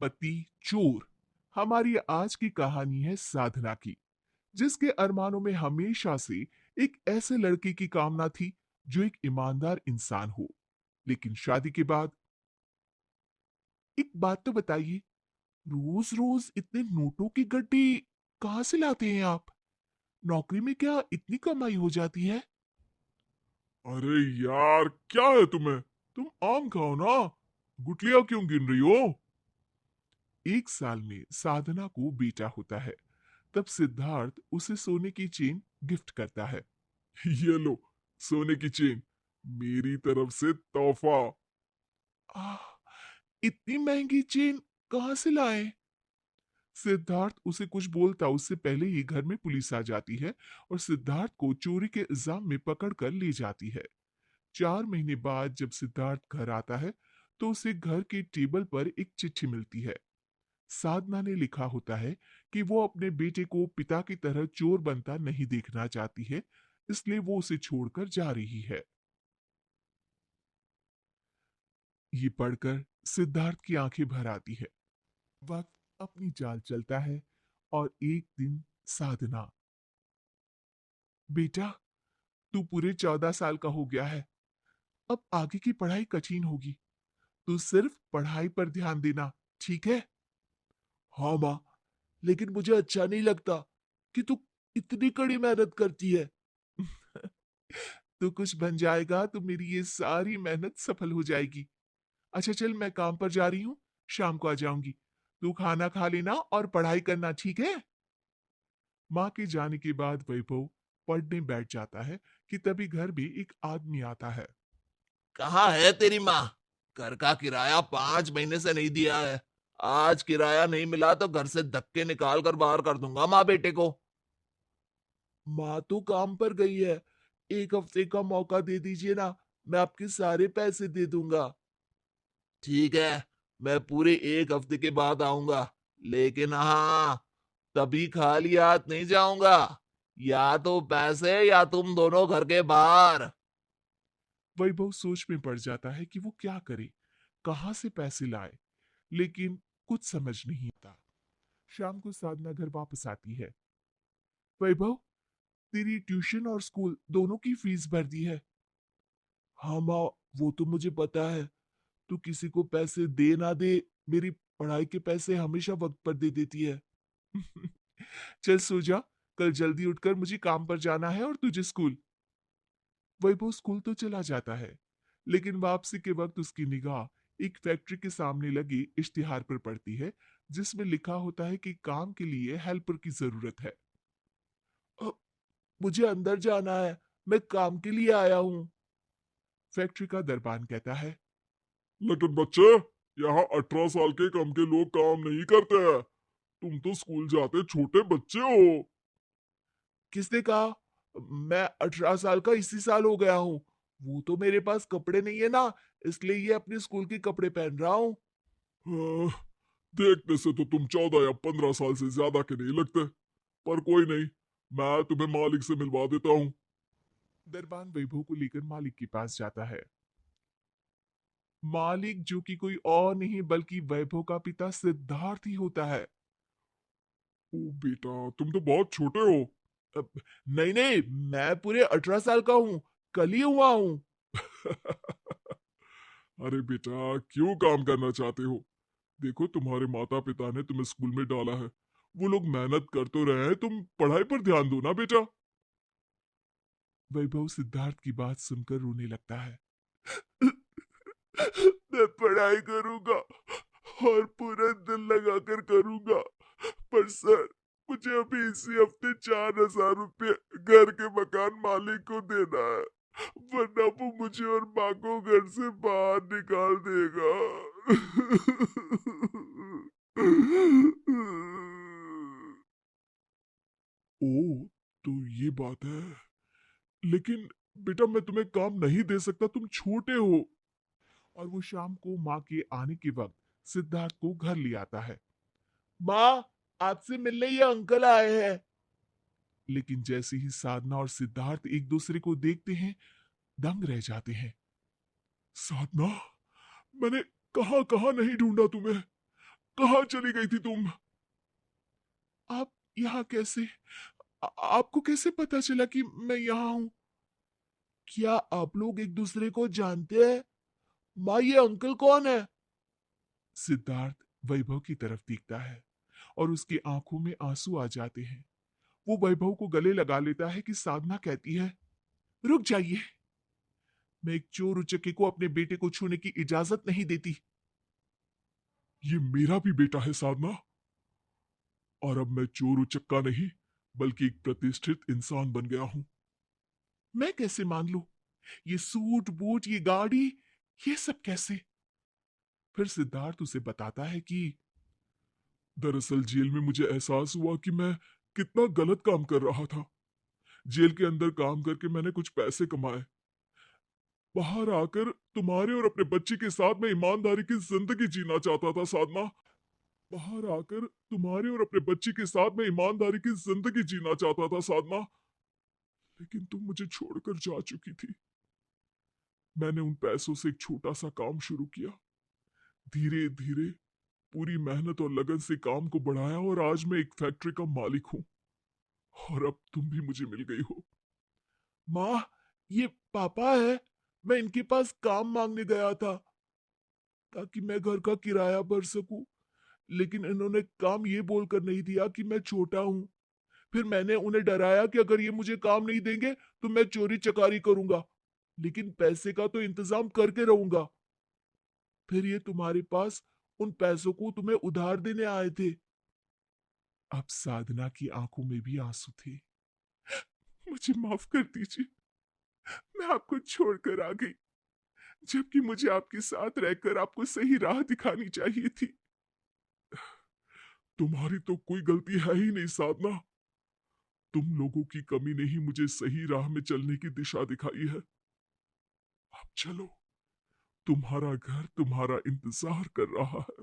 पति चोर। हमारी आज की कहानी है साधना की, जिसके अरमानों में हमेशा से एक ऐसे लड़के की कामना थी जो एक ईमानदार इंसान हो। लेकिन शादी के बाद एक बात तो बताइए, रोज रोज इतने नोटों की गड्डी कहाँ से लाते हैं आप? नौकरी में क्या इतनी कमाई हो जाती है? अरे यार, क्या है तुम्हें? तुम आम खाओ ना। गुठलियां क्यों गिन रही हो? एक साल में साधना को बेटा होता है। तब सिद्धार्थ उसे सोने की चेन गिफ्ट करता है। ये लो, सोने की चेन, मेरी तरफ से तोहफा। आह, इतनी महंगी चेन कहाँ से लाए? सिद्धार्थ उसे कुछ बोलता उससे पहले ही घर में पुलिस आ जाती है और सिद्धार्थ को चोरी के इल्जाम में पकड़ कर ले जाती है। 4 महीने बाद जब सिद्धार्थ घर आता है तो उसे घर के टेबल पर एक चिट्ठी मिलती है। साधना ने लिखा होता है कि वो अपने बेटे को पिता की तरह चोर बनता नहीं देखना चाहती है, इसलिए वो उसे छोड़कर जा रही है। ये पढ़कर सिद्धार्थ की आंखें भर आती है। वक्त अपनी चाल चलता है और एक दिन साधना, बेटा, तू पूरे 14 साल का हो गया है। अब आगे की पढ़ाई कठिन होगी। तू सिर्फ पढ़ाई पर ध्यान देना, ठीक है? हाँ माँ, लेकिन मुझे अच्छा नहीं लगता कि तू इतनी कड़ी मेहनत करती है। तू कुछ बन जाएगा तो मेरी ये सारी मेहनत सफल हो जाएगी। अच्छा चल, मैं काम पर जा रही हूँ, शाम को आ जाऊंगी। तू खाना खा लेना और पढ़ाई करना, ठीक है? माँ के जाने के बाद वैभव पढ़ने बैठ जाता है कि तभी घर में एक आदमी आता है। कहाँ है तेरी माँ? घर का किराया 5 महीने से नहीं दिया है। आज किराया नहीं मिला तो घर से धक्के निकाल कर बाहर कर दूंगा माँ बेटे को। माँ तो काम पर गई है। एक हफ्ते का मौका दे दीजिए ना, मैं आपके सारे पैसे दे दूंगा। ठीक है, मैं पूरे 1 हफ्ते के बाद आऊंगा, लेकिन हाँ, तभी खाली हाथ नहीं जाऊंगा। या तो पैसे या तुम दोनों घर के बाहर। वैभव सोच में पड़ जाता है कि वो क्या करे, कहाँ से पैसे लाए, लेकिन कुछ समझ नहीं आता। शाम को साधना घर वापस आती है। वैभव, तेरी ट्यूशन और स्कूल दोनों की फीस भर दी है। हाँ माँ, वो तो मुझे पता है। तू किसी को पैसे दे ना दे, मेरी पढ़ाई के पैसे हमेशा वक्त पर दे देती है। चल सो जा, कल जल्दी उठकर मुझे काम पर जाना है और तुझे स्कूल। वैभव स्कूल तो चला जाता है, लेकिन वापसी के वक्त उसकी निगाह एक फैक्ट्री के सामने लगे इश्तिहार पर पड़ती है, जिसमें लिखा होता है कि काम के लिए हेल्पर की जरूरत है। "अ, मुझे अंदर जाना है, मैं काम के लिए आया हूँ", फैक्ट्री का दरबान कहता है। लेकिन बच्चे, यहाँ 18 साल के कम के लोग काम नहीं करते हैं। तुम तो स्कूल जाते छोटे बच्चे हो। किसने कहा? मैं 18 साल का इसी साल हो गया हूँ। वो तो मेरे पास कपड़े नहीं है ना, इसलिए ये अपने स्कूल के कपड़े पहन रहा हूँ। हाँ, देखने से तो तुम 14 या 15 साल से ज्यादा के नहीं लगते। पर कोई नहीं, मैं तुम्हें मालिक से मिलवा देता हूँ। दरबान वैभव को लेकर मालिक के पास जाता है। मालिक, जो कि कोई और नहीं बल्कि वैभव का पिता सिद्धार्थ ही होता है। ओ बेटा, तुम तो बहुत छोटे हो। अब, नहीं नहीं, मैं पूरे 18 साल का हूँ, कल ही हुआ हूँ। अरे बेटा, क्यों काम करना चाहते हो? देखो, तुम्हारे माता पिता ने तुम्हें स्कूल में डाला है। वो लोग मेहनत कर तो रहे हैं, तुम पढ़ाई पर ध्यान दो ना बेटा। वैभव सिद्धार्थ की बात सुनकर रोने लगता है। मैं पढ़ाई करूंगा और पूरा दिल लगाकर करूंगा, पर सर, मुझे अभी इसी हफ्ते 4,000 रुपये घर के मकान मालिक को देना है, वरना वो मुझे और माँ को घर से बाहर निकाल देगा। ओ, तो ये बात है। लेकिन बेटा, मैं तुम्हें काम नहीं दे सकता, तुम छोटे हो। और वो शाम को माँ के आने के वक्त सिद्धार्थ को घर ले आता है। माँ, आपसे मिलने ये अंकल आए हैं। लेकिन जैसे ही साधना और सिद्धार्थ एक दूसरे को देखते हैं, दंग रह जाते हैं। साधना, मैंने कहाँ कहाँ नहीं ढूंढा तुम्हें। कहाँ चली गई थी तुम? आप यहाँ कैसे? आपको कैसे पता चला कि मैं यहाँ हूँ? क्या आप लोग एक दूसरे को जानते हैं? माँ, ये अंकल कौन है? सिद्धार्थ वैभव की तरफ देखता है और उसकी आंखों में आंसू आ जाते हैं। वो वैभव को गले लगा लेता है कि साधना कहती है, रुक जाइए, मैं एक चोर उचक्के को अपने बेटे को छूने की इजाजत नहीं देती। ये मेरा भी बेटा है साधना, और अब मैं चोर उचक्का नहीं बल्कि एक प्रतिष्ठित इंसान बन गया हूं। मैं कैसे मान लूं? ये सूट बूट, ये गाड़ी, ये सब कैसे? फिर सिद्धार्थ उसे बताता है कि दरअसल जेल में मुझे एहसास हुआ कि मैं कितना गलत काम कर रहा था। जेल के अंदर काम करके मैंने कुछ पैसे कमाए, बाहर आकर तुम्हारे और अपने बच्चे के साथ मैं ईमानदारी की जिंदगी जीना चाहता था साधना। बाहर आकर तुम्हारे और अपने बच्चे के साथ मैं ईमानदारी की जिंदगी जीना चाहता था साधना, लेकिन तुम मुझे छोड़कर जा चुकी थी। मैंने उन पैसों से एक छोटा सा काम शुरू किया, धीरे धीरे पूरी मेहनत और लगन से काम को बढ़ाया और आज मैं एक फैक्ट्री का मालिक हूं। और अब तुम भी मुझे मिल गई हो। माँ, ये पापा है। मैं इनके पास काम मांगने गया था ताकि मैं घर का किराया भर सकूं, लेकिन इन्होंने काम ये बोलकर नहीं दिया कि मैं छोटा हूं। फिर मैंने उन्हें डराया कि अगर ये मुझे काम नहीं देंगे तो मैं चोरी चकारी करूंगा, लेकिन पैसे का तो इंतजाम करके रहूंगा। फिर ये तुम्हारे पास उन पैसों को तुम्हें उधार देने आए थे। अब साधना की आंखों में भी आंसू थे। मुझे माफ कर दीजिए, मैं आपको छोड़कर आ गई, जबकि मुझे आपके साथ रहकर आपको सही राह दिखानी चाहिए थी। तुम्हारी तो कोई गलती है ही नहीं साधना। तुम लोगों की कमी ने ही मुझे सही राह में चलने की दिशा दिखाई है। अब चलो, तुम्हारा घर तुम्हारा इंतजार कर रहा है।